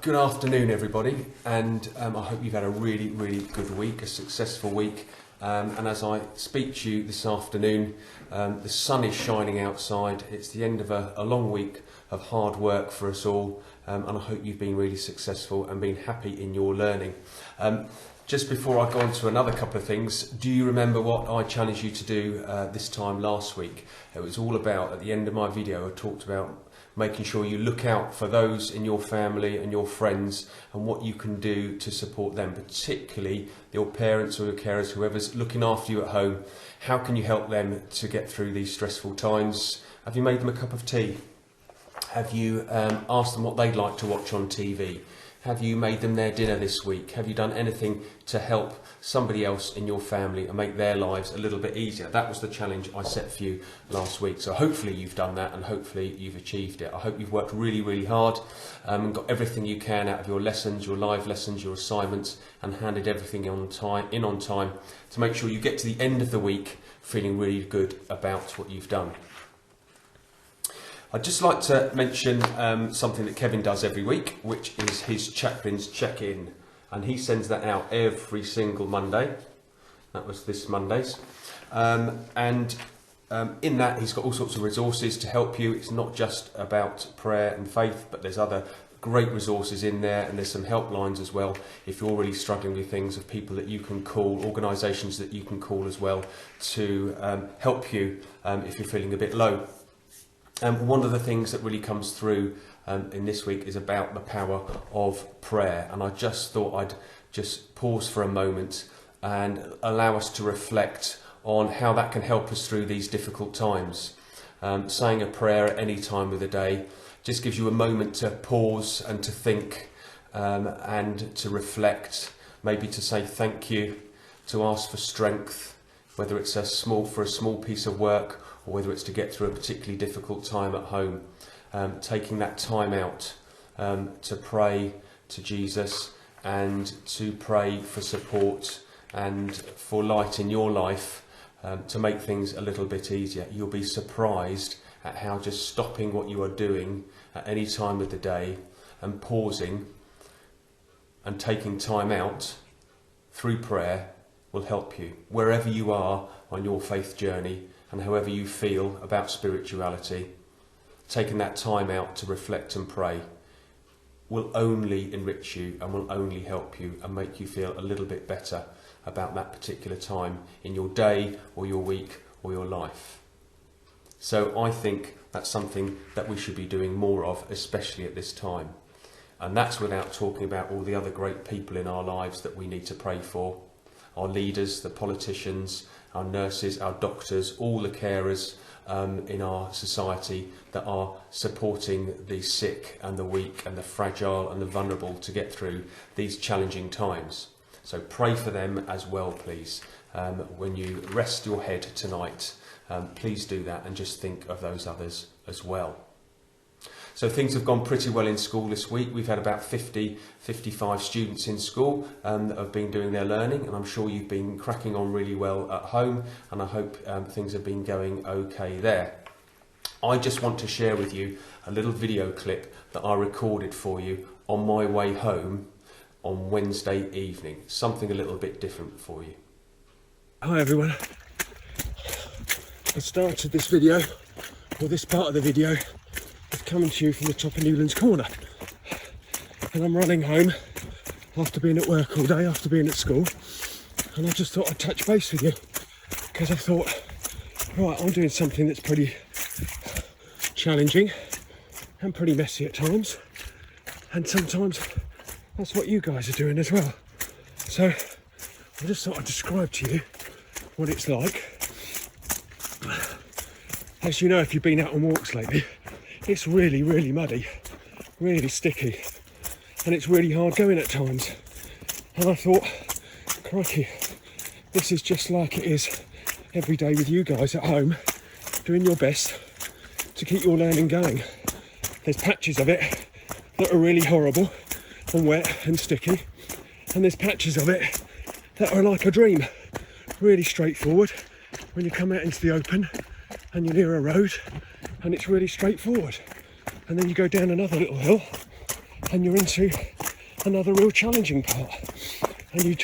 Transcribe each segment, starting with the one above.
Good afternoon, everybody, and I hope you've had a really good week, a successful week. And as I speak to you this afternoon, the sun is shining outside. It's the end of a long week of hard work for us all, and I hope you've been really successful and been happy in your learning. Just before I go on to another couple of things, do you remember what I challenged you to do this time last week? It was all about, at the end of my video, I talked about making sure you look out for those in your family and your friends and what you can do to support them, particularly your parents or your carers, whoever's looking after you at home. How can you help them to get through these stressful times? Have you made them a cup of tea? Have you asked them what they'd like to watch on TV? Have you made them their dinner this week? Have you done anything to help somebody else in your family and make their lives a little bit easier? That was the challenge I set for you last week. So hopefully you've done that and hopefully you've achieved it. I hope you've worked really hard and got everything you can out of your lessons, your live lessons, your assignments, and handed everything on time to make sure you get to the end of the week feeling really good about what you've done. I'd just like to mention something that Kevin does every week, which is his Chaplain's check-in. And he sends that out every single Monday. That was this Monday's. In that, he's got all sorts of resources to help you. It's not just about prayer and faith, but there's other great resources in there, and there's some helplines as well if you're really struggling with things, of people that you can call, organisations that you can call as well to help you if you're feeling a bit low. One of the things that really comes through in this week is about the power of prayer, and I just thought I'd just pause for a moment and allow us to reflect on how that can help us through these difficult times. Saying a prayer at any time of the day just gives you a moment to pause and to think and to reflect, maybe to say thank you, to ask for strength, whether it's a small piece of work or whether it's to get through a particularly difficult time at home. Taking that time out to pray to Jesus and to pray for support and for light in your life to make things a little bit easier. You'll be surprised at how just stopping what you are doing at any time of the day and pausing and taking time out through prayer will help you wherever you are on your faith journey and however you feel about spirituality. Taking that time out to reflect and pray will only enrich you and will only help you and make you feel a little bit better about that particular time in your day or your week or your life. So I think that's something that we should be doing more of, especially at this time. And that's without talking about all the other great people in our lives that we need to pray for. Our leaders, the politicians, our nurses, our doctors, all the carers in our society that are supporting the sick and the weak and the fragile and the vulnerable to get through these challenging times. So pray for them as well, please. When you rest your head tonight, please do that and just think of those others as well. So things have gone pretty well in school this week. We've had about 55 students in school that have been doing their learning, and I'm sure you've been cracking on really well at home, and I hope things have been going okay there. I just want to share with you a little video clip that I recorded for you on my way home on Wednesday evening. Something a little bit different for you. Hi everyone. I started this video, or this part of the video, coming to you from the top of Newlands Corner, and I'm running home after being at work all day, after being at school, and I just thought I'd touch base with you because I thought, right, I'm doing something that's pretty challenging and pretty messy at times, and sometimes that's what you guys are doing as well. So I just thought I'd describe to you what it's like. As you know, if you've been out on walks lately, it's really muddy, really sticky, and it's really hard going at times. And I thought, crikey, this is just like it is every day with you guys at home, doing your best to keep your learning going. There's patches of it that are really horrible and wet and sticky, and there's patches of it that are like a dream, really straightforward when you come out into the open and you're near a road and it's really straightforward. And then you go down another little hill and you're into another real challenging part, and you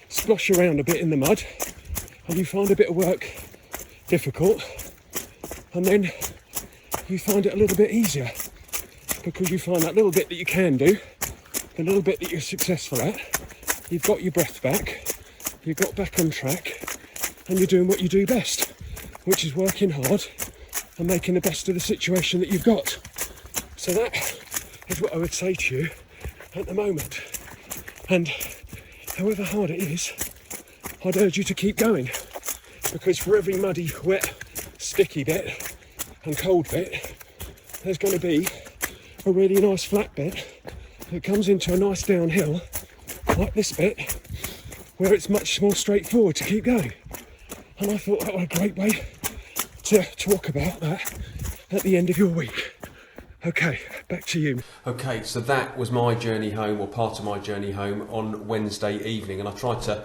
splosh around a bit in the mud, and you find a bit of work difficult, and then you find it a little bit easier because you find that little bit that you can do, the little bit that you're successful at, you've got your breath back, you've got back on track, and you're doing what you do best, which is working hard and making the best of the situation that you've got. So that is what I would say to you at the moment. And however hard it is, I'd urge you to keep going, because for every muddy, wet, sticky bit and cold bit, there's going to be a really nice flat bit that comes into a nice downhill, like this bit, where it's much more straightforward to keep going. And I thought that was a great way to talk about that at the end of your week. Okay, back to you. Okay, so that was my journey home, or part of my journey home, on Wednesday evening, and I tried to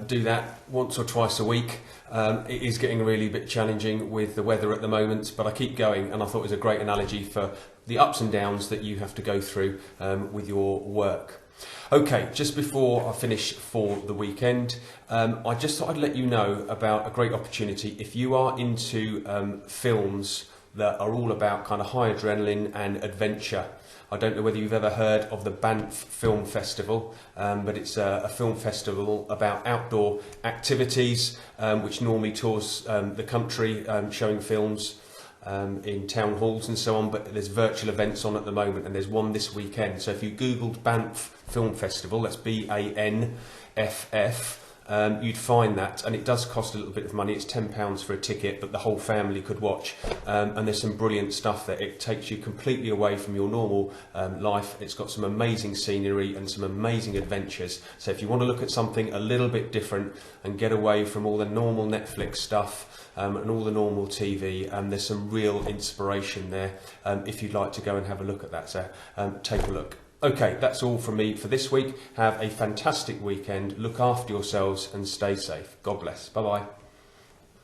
do that once or twice a week. It is getting really a bit challenging with the weather at the moment, but I keep going, and I thought it was a great analogy for the ups and downs that you have to go through with your work. Okay, just before I finish for the weekend, I just thought I'd let you know about a great opportunity. If you are into films that are all about kind of high adrenaline and adventure, I don't know whether you've ever heard of the Banff Film Festival, but it's a film festival about outdoor activities, which normally tours the country, showing films in town halls and so on, but there's virtual events on at the moment, and there's one this weekend. So if you googled Banff Film Festival, that's BANFF, you'd find that, and it does cost a little bit of money. It's £10 for a ticket, but the whole family could watch, and there's some brilliant stuff there. It takes you completely away from your normal life. It's got some amazing scenery and some amazing adventures. So if you want to look at something a little bit different and get away from all the normal Netflix stuff and all the normal TV, there's some real inspiration there if you'd like to go and have a look at that. So take a look. Okay, that's all from me for this week. Have a fantastic weekend. Look after yourselves and stay safe. God bless. Bye-bye.